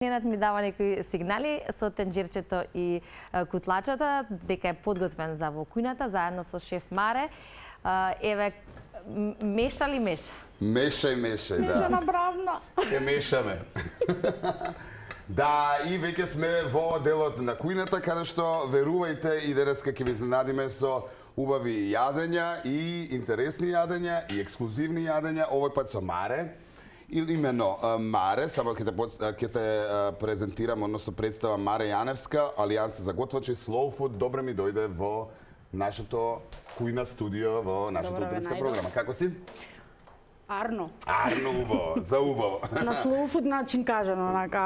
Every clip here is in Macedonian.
Ненад ми дава некои сигнали со тенџерчето и кутлачата дека е подготвен за во кујната заедно со шеф Маре. Еве, меша ли меша? Мешај, да. Меша направна. Ќе мешаме. Да, и веќе сме во делот на кујната, каде што, верувајте, и денеска ќе ви изненадиме со убави јадења и интересни јадења и ексклузивни јадења, овој пат со Маре. Или имено Маре, само ќе те презентирам, односно представам Маре Јаневска, Алијанса за готвачи Slow Food. Добре ми дојде во нашето кујна студио, во нашата утринска програма. Како си? Арно. Арно убаво, за убаво. На Slow Food начин кажано, онака.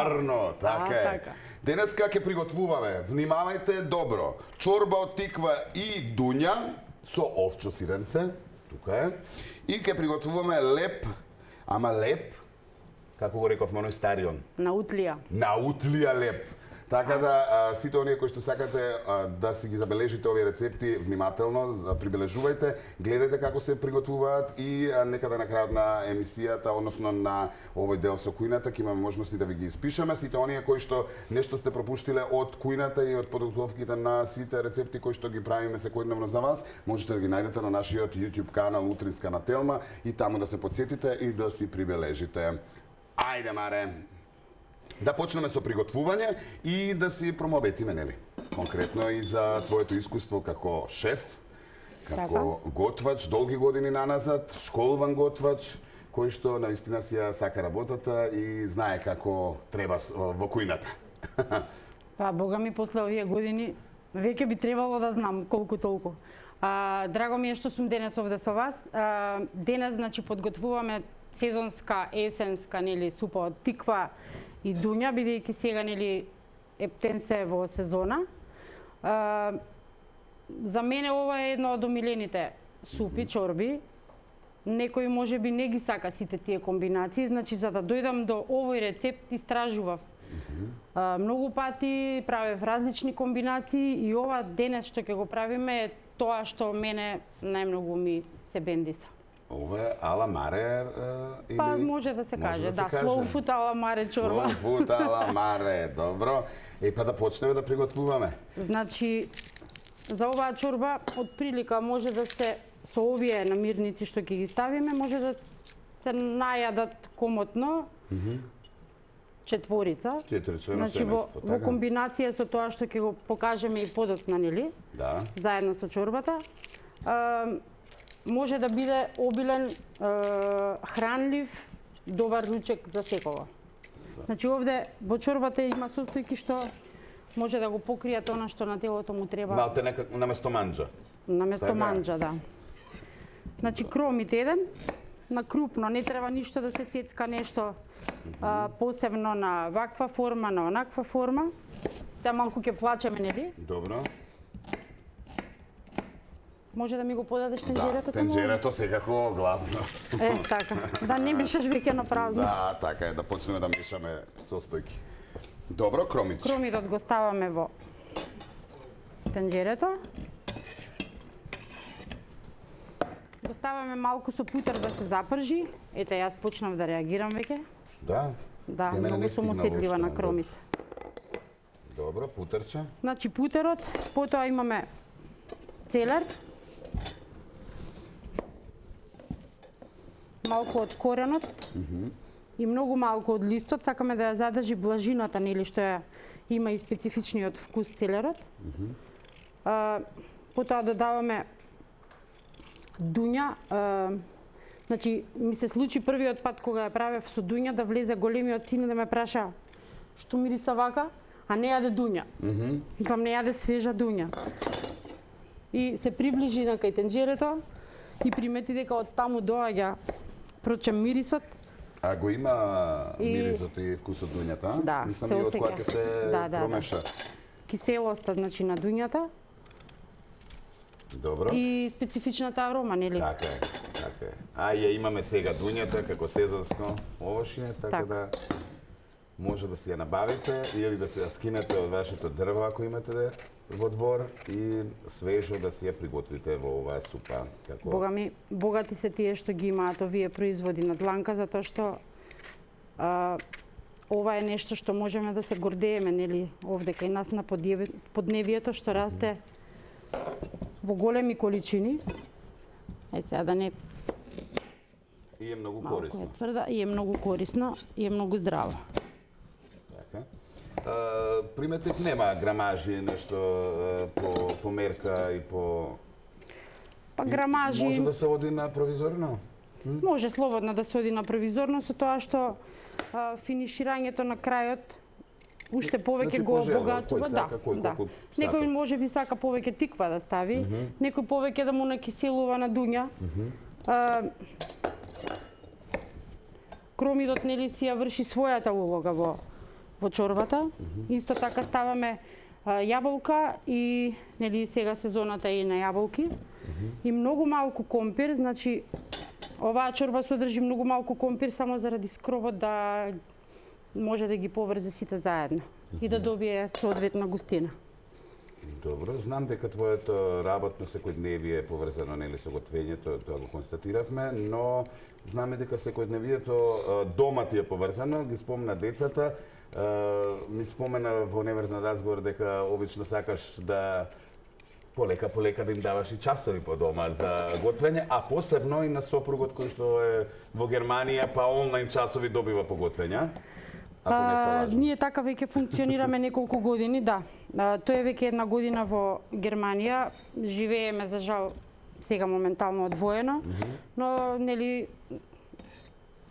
Арно, така е. Денеска ќе приготвуваме, внимавајте добро, чорба од тиква и дуња со овчо сиренце, тука е, и ќе приготвуваме леп. Ама леп, како го реков моној старион? На утлија. На утлија леп. Така да, сите оние кои што сакате да си ги забележите овие рецепти, внимателно прибележувајте, гледајте како се приготвуваат и некаде на крајот на емисијата, односно на овој дел со кујната, ќе имаме можности да ви ги испишеме. Сите оние кои што нешто сте пропуштиле од кујната и од подготовките на сите рецепти кои што ги правиме секојдневно за вас, можете да ги најдете на нашиот YouTube канал Утринска на Телма и таму да се потсетите и да си прибележите. Ајде, Маре! Да почнеме со приготвување и да си промоветиме, нели? Конкретно и за твоето искуство како шеф, како готвач, долги години наназад, школуван готвач, кој што наистина си ја сака работата и знае како треба во кујната. Па, бога ми, после овие години, веќе би требало да знам колку толку. Драго ми е што сум денес овде со вас. Денес, значи, подготвуваме сезонска, есенска, нели, супа од тиква и дуња, бидејќи сега, нели, ептен се во сезона. За мене ова е едно од омилените супи, чорби. Некој може би не ги сака сите тие комбинации, значи за да дојдам до овој рецепт истражував. Многу пати правев различни комбинации и ова денес што ќе го правиме е тоа што мене најмногу ми се бендиса. Ова е ала Маре или... Па може да се каже, да, Slow Food ала Маре чорба. Slow Food ала Маре, добро. Па да почнеме да приготвуваме. Значи, за оваа чорба, од прилика може да се, со овие намирници што ќе ги ставиме, може да се најадат комотно, четворица. Значи, во комбинација со тоа што ќе го покажеме и подоцна, нели? Да. Заедно со чорбата. Може да биде обилен, хранлив, добар ручек за секого. Значи овде во чорбата има состојки што може да го покријат она што на телото му треба. Малте некако наместо манџа. Наместо манџа, да. Значи кромит еден, на крупно, не треба ништо да се сецка нешто посебно на ваква форма, на онаква форма. Та малку ќе плачеме, нели? Добро. Може да ми го подадеш тенџерето? Да, тенџерето секако главно. Така, да не мешаш веќе на празно. Да, така е, да почнеме да мешаме состојки. Добро, кромит. Кромитот го ставаме во тенџерето. Го ставаме малку со путер да се запржи. Ете, јас почнав да реагирам веќе. Да? Да, многу сум осетлива на кромит. Добро, путерче. Значи путерот, потоа имаме целер. Малку од коренот и многу малку од листот, сакаме да ја задржи блажината, нели, што ја има и специфичниот вкус целерот. Потоа додаваме дуња. Значи, ми се случи првиот пат кога ја правев со дуња да влезе големиот син да ме праша што мириса вака, а не јаде дуња. Викам, не јаде свежа дуња. И се приближи на кај тенџерето и примети дека од таму доаѓа прочем мирисот. А го има мирисот и вкусот дуњата? Да, мислам се и од осеќа. која ќе се промеша. Киселоста, значи, на дуњата. Добро. И специфичната арома, нели? Така е, така е. А ја имаме сега дуњата како сезонско овошје, така да може да си ја набавите или да се ја скинете од вашето дрво ако имате во двор и свежо да си ја приготвите во оваа супа. Како... Бога ми, богати се тие што ги имаат овие производи на дланка, затоа што ова е нешто што можеме да се гордееме, нели, овде кај нас на подневието што расте во големи количини. Сега да не И е многу малку корисно. е тврда, и е многу корисно, и е многу здраво. Така. Приметив нема грамажи, нешто по мерка и по... Па грамажи... Може да се оди на провизорно? Може слободно да се оди на провизорно, со тоа што финиширањето на крајот уште повеќе Значи, го по желба, обогатува. кој сака, кој колку Некој сака. може би сака повеќе тиква да стави, некој повеќе да му накиселува на дуња. Кромидот нели си ја врши својата улога во чорбата. Исто така ставаме јаболка и нели сега сезоната е и на јаболки. И многу малку компир, значи оваа чорба содржи многу малку компир само заради скробот да може да ги поврзе сите заедно и да добие соодветна густина. Добро, знам дека твоето работно секојдневие е поврзано нели со готвењето, тоа го констатиравме, но знаме дека секојдневието дома ти е поврзано, ги спомна децата, ми спомена во неврзан разговор дека обично сакаш да полека да им даваш и часови по дома за готвење, а посебно и на сопругот кој што е во Германија, па онлайн часови добива по готвење. Ако не се лажам. Ние така веќе функционираме неколку години, да. Тој е веќе една година во Германија. Живееме за жал сега моментално одвоено, но нели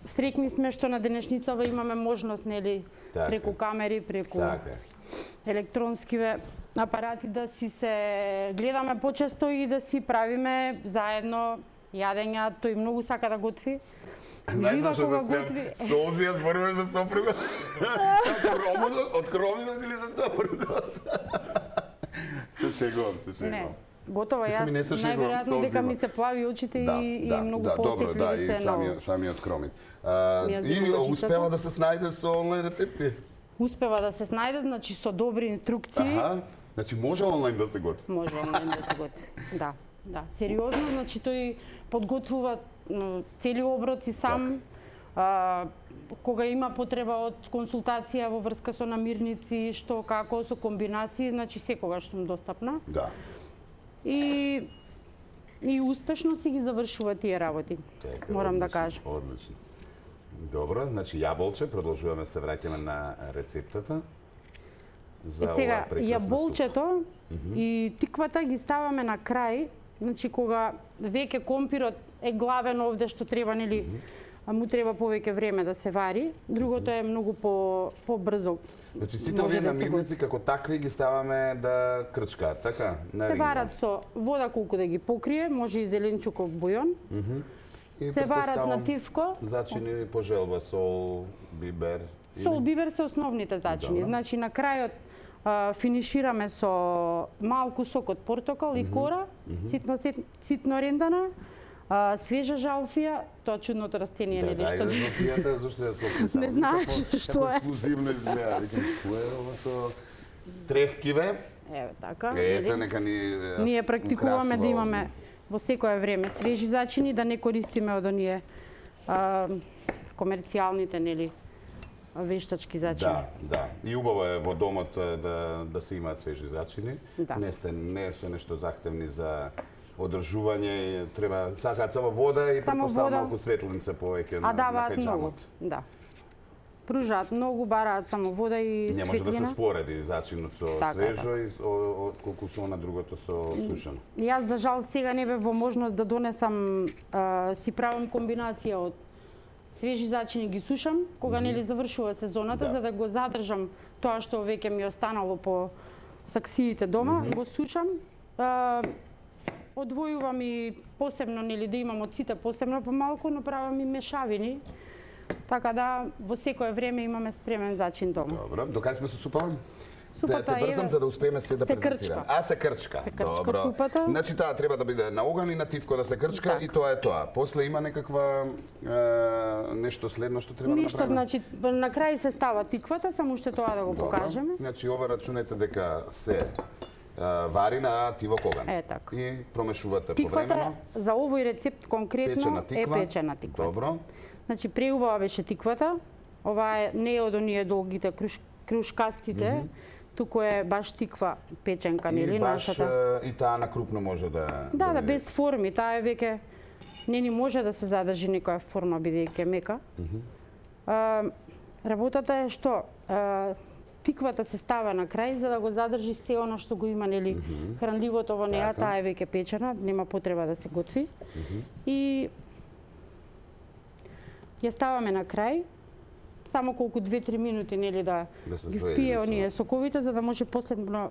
среќни сме што на денешницава имаме можност нели Така. преку камери, преку Така. електронскиве апарати да си се гледаме почесто и да си правиме заедно јадења. Тој многу сака да готви. Знаеш зашто кога се смеам? готви. Солзи ја зборуваш за сопругот? Од кромидот или за сопругот? Се шегувам. Не, готово Мислам, јас и не се шегувам, најверојатно дека солзима. ми се плави очите и многу добро, посетливи и се на самиот кромид. Ја И знам очитата. успева да се снајде со онлайн рецепти? Успева да се снајде, значи со добри инструкции, Аха, значи може онлайн да се готви. може онлайн да се готви. Да, да. Сериозно, значи тој подготвува цели оброци сам. Кога има потреба од консултација во врска со намирници, што како, со комбинации, значи секогаш сум достапна. Да. И успешно си ги завршува тие работи. Така, Морам да одлично, кажам. Одлично. Добро, значи јаболче, продолжуваме се враќаме на рецептата. За Сега, оваа прекрасна јаболчето и тиквата ги ставаме на крај, значи кога веќе компирот е главен овде што треба, нели, му треба повеќе време да се вари. Другото е многу побрзо. Значи сите може овие да се намирници како такви ги ставаме да крчкаат, така? На Се ринго. варат со вода колку да ги покрие, може и зеленчуков бујон. И Се варат претпоставам, на тивко. Зачини по желба, сол, бибер. Сол, бибер се основните зачини. Добро. Значи на крајот финишираме со малку сок од портокал и кора, ситно рендана, свежа жалфија, тоа чудното растение, Да, нели, да, што илюзијата, зашто ја слопи Не знаеш што е. Ексклузивно изгледа, викам, што е ова со тревкиве? Еве така. Ете, нели? нека ни Ние практикуваме да украсува имаме во секое време свежи зачини, да не користиме од оние комерцијалните, нели, вештачки зачини. Да. И убаво е во домот да се имаат свежи зачини. Да. Не се нешто захтевни за одржување, и треба сакаат само вода и Само претпоставам вода. малку светлинца повеќе А на даваат многу. пеџамот. Да. Пружаат многу, бараат само вода и Не може да светлина. се спореди зачинот со Така, свежо и отколку со на другото со сушено. Јас за жал сега не бев во можност да донесам, си правам комбинација од свежи зачини ги сушам кога нели завршува сезоната, Да. за да го задржам тоа што веќе ми останало по саксиите дома, го сушам. Одвојувам и посебно, нели, да имам од сите посебно помалку, но правам и мешавини. Така да во секое време имаме спремен зачин дома. Добро, докај сме со супата? Супата Те брзам е- за да успееме се да се презентираме. крчка. Се крчка. Се крчка Добро. супата. Значи таа треба да биде на оган и на тивко да се крчка Така. и тоа е тоа. После има некаква нешто следно што треба Ништо, да направиме. значи на крај се става тиквата, само уште тоа да го Добро. покажеме. Значи ова рачунете дека се вари на тивок оган. Е, така. И промешувате Тиквата повремено. за овој рецепт конкретно Печена тиква. е печена тиква. Добро. Значи преубава беше тиквата, Ова не е од оние долгите крушкастите, туку е баш тиква печенка, нели, нашата. И таа на крупно може да... Да, без форми, таа е веќе не ни може да се задржи некоја форма бидејќи е мека. Работата е што тиквата се става на крај за да го задржи се она што го има, нели, хранливото во неа, таа е веќе печена, нема потреба да се готви. И ја ставаме на крај, само колку 2-3 минути, нели, да ги впие оние соковите, за да може последно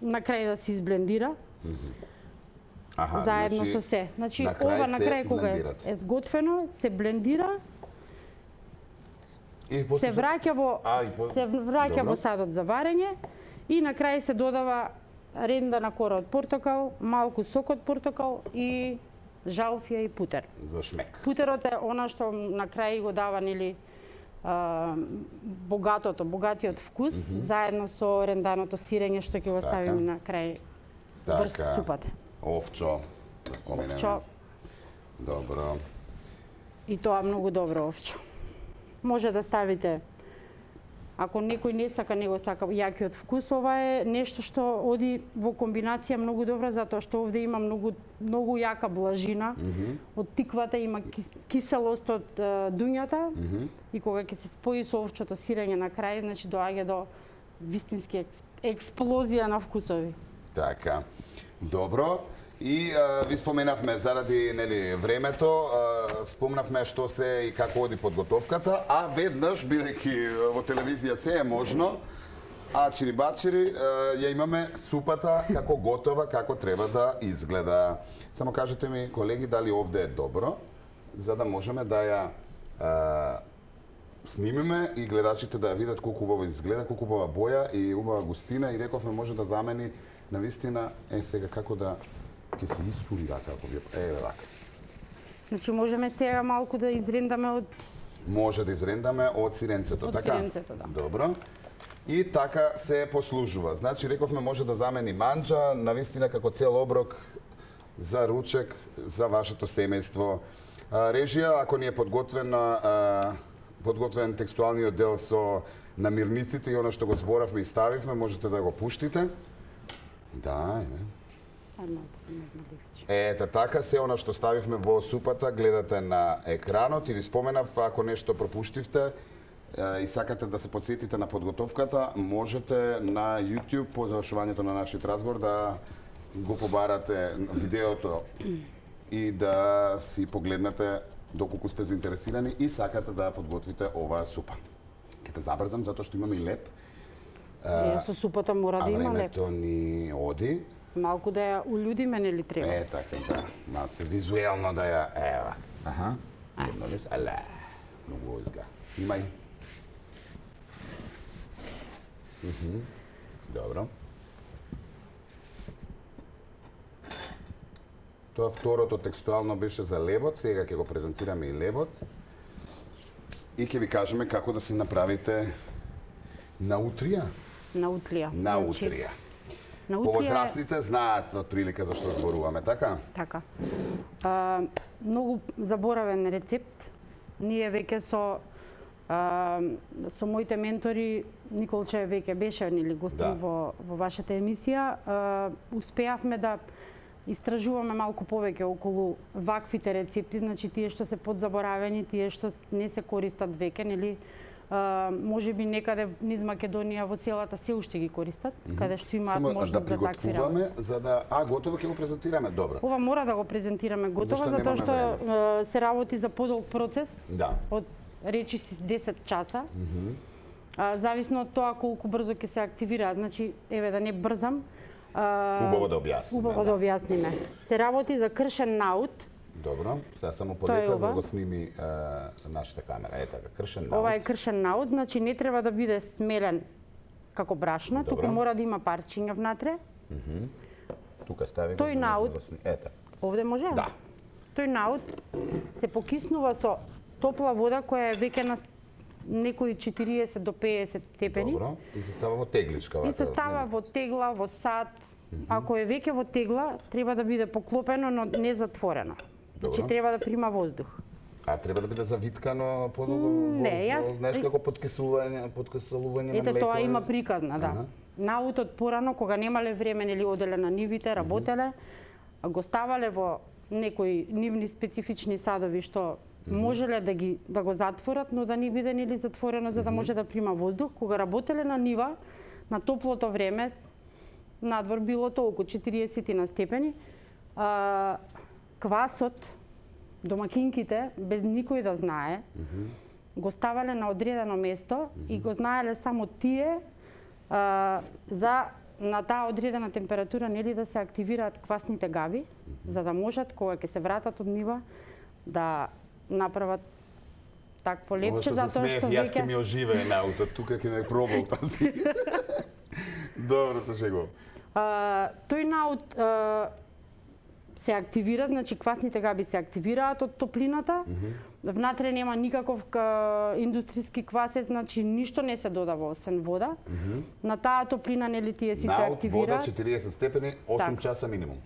на крај да се изблендира. Заедно со се. Значи, ова на крај кога е сготвено, се блендира, се враќа во садот за варење и на крај се додава рендана кора од портокал, малку сок од портокал и жалфија и путер. За шмек. Путерот е она што на крај го дава, нели, богатиот вкус, заедно со ренданото сирење што ќе го ставиме на крај врз супата. Овчо, да споменеме. Овчо. Добро. И тоа многу добро овчо. Може да ставите, ако некој не сака, него сака јакиот вкус, ова е нешто што оди во комбинација многу добра, затоа што овде има многу јака блажина. Од тиквата има киселост од дуњата и кога ќе се спои со овчото сирење на крај, значи доаѓа до вистински експлозија на вкусови. Така. Добро. И ви споменавме заради, нели, времето, спомнавме што се и како оди подготовката, а веднаш, бидејќи во телевизија се е можно, бачири, ја имаме супата како готова, како треба да изгледа. Само кажете ми, колеги, дали овде е добро, за да можеме да ја снимиме и гледачите да ја видат колку убаво изгледа, колку убава боја и убава густина, и рековме може да замени на вистина, сега како да ќе се испури вака, ако ви вака. Значи можеме сега малку да изрендаме од... Може да изрендаме од сиренцето, така? Од сиренцето, да. Добро. И така се послужува. Значи, рековме може да замени манџа, навистина како цел оброк за ручек, за вашето семејство. Режија, ако ни е подготвен текстуалниот дел со намирниците и оно што го зборавме и ставивме, можете да го пуштите. Да, ете така, се она што ставивме во супата гледате на екранот и ви споменав, ако нешто пропуштивте и сакате да се подсетите на подготовката, можете на YouTube по завршувањето на нашиот разговор да го побарате видеото и да си погледнете доколку сте заинтересирани и сакате да подготвите оваа супа. Ќе те забрзам затоа што имаме и леп. Со супата мора да има леп. А времето ни оди. Малку да ја улюдиме, нели треба? Така, да. Малце визуелно да ја, ева. Аха. Едно лес, але. Многу изгледа. Имај. Добро. Тоа второто текстуално беше за лебот, сега ќе го презентираме и лебот. И ќе ви кажеме како да си направите наутрија. Наутрија. Наутрија. Повозрастните знаат од прилика за што зборуваме, така? Така. Многу заборавен рецепт. Ние веќе со моите ментори, Николче веќе беше, нели, гостин во вашата емисија, успеавме да истражуваме малку повеќе околу ваквите рецепти, значи тие што се подзаборавени, тие што не се користат веќе, нели, може би некаде низ Македонија во селата се уште ги користат, каде што имаат можност за такви работи. Само да приготвуваме за да готово ќе го презентираме, добро. Ова мора да го презентираме готово затоа што се работи за подолг процес. Да. Од речи си 10 часа. Зависно од тоа колку брзо ќе се активираат, значи еве да не брзам. Убаво да објасниме. Убаво да објасниме. Се работи за кршен наут. Добро, сега само полека за да го сними нашата камера. Така, кршен наут. Ова е кршен наут, значи не треба да биде смелен како брашно, туку мора да има парчиња внатре. Тука стави. Тој наут. Ета. Овде може? Да. Тој наут се покиснува со топла вода која е веќе на некои 40 до 50 степени. Добро. И се става во тегличка. И се става во тегла, во сад. Ако е веќе во тегла, треба да биде поклопено, но не затворено. Значи треба да прима воздух. А треба да биде завиткано подолго? Не, јас... Знаеш како подкиселување на Ете, млеко? тоа има приказна, да. Наутот порано, кога немале време, нели, оделе на нивите, работеле, го ставале во некои нивни специфични садови што можеле да го затворат, но да не биде нели затворено за да може да прима воздух. Кога работеле на нива, на топлото време, надвор било толку 40 на степени, квасот, домакинките, без никој да знае, го ставале на одредено место и го знаеле само тие за на таа одредена температура нели да се активираат квасните габи, за да можат кога ќе се вратат од нива да направат такво лепче, затоа што јас ќе ми оживее наутот, тука ќе ме пробал тази. Добро се шегувам. Тој наут се активира, значи квасните габи се активираат од топлината. Внатре нема никаков индустријски квасец, значи ништо не се додава освен вода. На таа топлина нели тие си се активираат. Наут, вода, 40 степени, 8 часа минимум.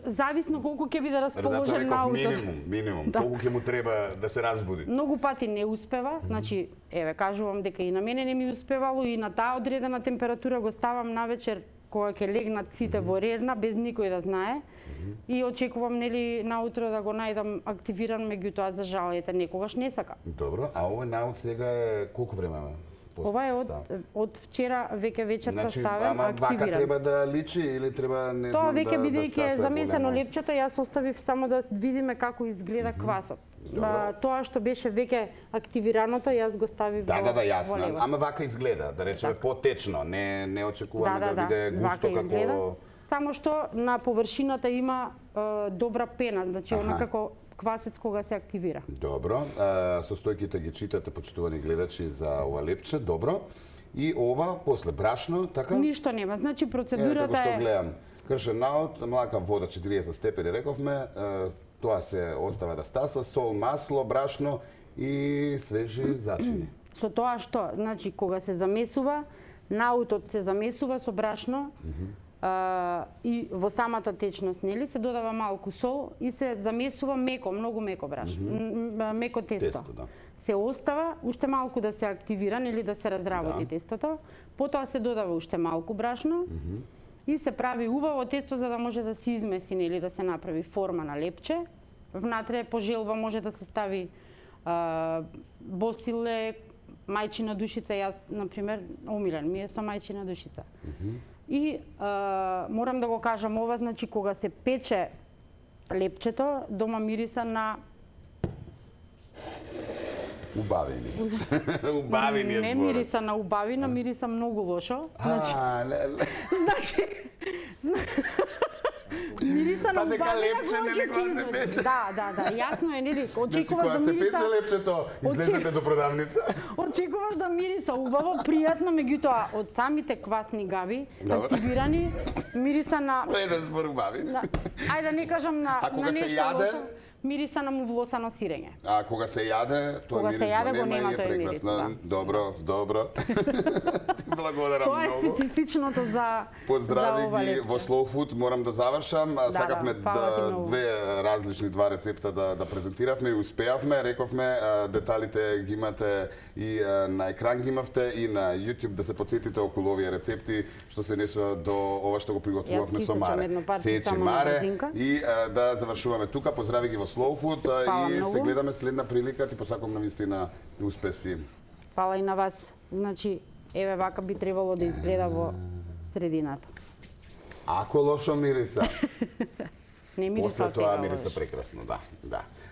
Зависно колку ќе биде расположен наутот. Минимум. Колку ќе му треба да се разбуди. Многу пати не успева, значи, еве, кажувам дека и на мене не ми успевало и на таа одредена температура го ставам навечер кога ќе легнат сите во рерна, без никој да знае. И очекувам, нели, наутро да го најдам активиран, меѓутоа, за жал, ете, некогаш не сака. Добро, а овој наут сега е колку време? Ова е од вчера веќе вечерта ставен, активиран. Ама вака треба да личи или треба не тоа знам да веќе бидејќи е замесено големо? лепчето, јас оставив само да видиме како изгледа квасот. Тоа што беше веќе активираното, јас го ставив во јасно. левот. Ама вака изгледа, да речеме потечно, не очекуваме да биде густо како... Само што на површината има добра пена, значи онакако квасец кога се активира. Добро, состојките ги читате, почитувани гледачи, за ова лепче, добро. И ова, после брашно, така? Ништо нема, значи процедурата како што е... гледам, кршен наут, млака вода 40 степени, рековме, тоа се остава да стаса, сол, масло, брашно и свежи зачини. Со тоа што, значи, кога се замесува, наутот се замесува со брашно, и во самата течност, нели, се додава малку сол и се замесува меко, многу меко брашно, меко тесто. Се остава уште малку да се активира, нели, да се разработи тестото, потоа се додава уште малку брашно и се прави убаво тесто за да може да се измеси, нели, да се направи форма на лепче. Внатре по желба може да се стави босиле, мајчина душица, јас, например, омилен ми е со мајчина душица. И морам да го кажам ова, значи кога се пече лепчето, дома мириса на убавини. Убавини е зборот. Не мириса на убавина, мириса многу лошо. Значи мириса на убавина лепче нели кога се пече. Да, јасно е, нели, очекуваш да кога се мириса... пече лепчето, излезете до продавница. Очекуваш да мириса убаво, пријатно, меѓутоа од самите квасни габи активирани мириса на... Еден збор убавин. Ајде да не кажам на нешто лошо. Мириса на мувлосано сирење. А кога се јаде, тоа мириса нема и е прекрасно. Добро. Благодарам многу. Тоа е специфичното за Поздрави ова ги лепче. во Slow Food, морам да завршам. Сакавме две различни рецепта да презентиравме и успеавме. Рековме, деталите ги имате и на екран ги имавте и на YouTube да се подсетите околу овие рецепти што се несува до ова што го приготвувавме со Маре. Сечи Маре и да завршуваме тука. Поздрави ги во Slow Food и се гледаме следна прилика. Ти посакувам на вистина успеси. Фала и на вас. Значи, еве вака би требало да изгледа во средината. Ако лошо мириса, Не мириса после тоа мириса прекрасно, да.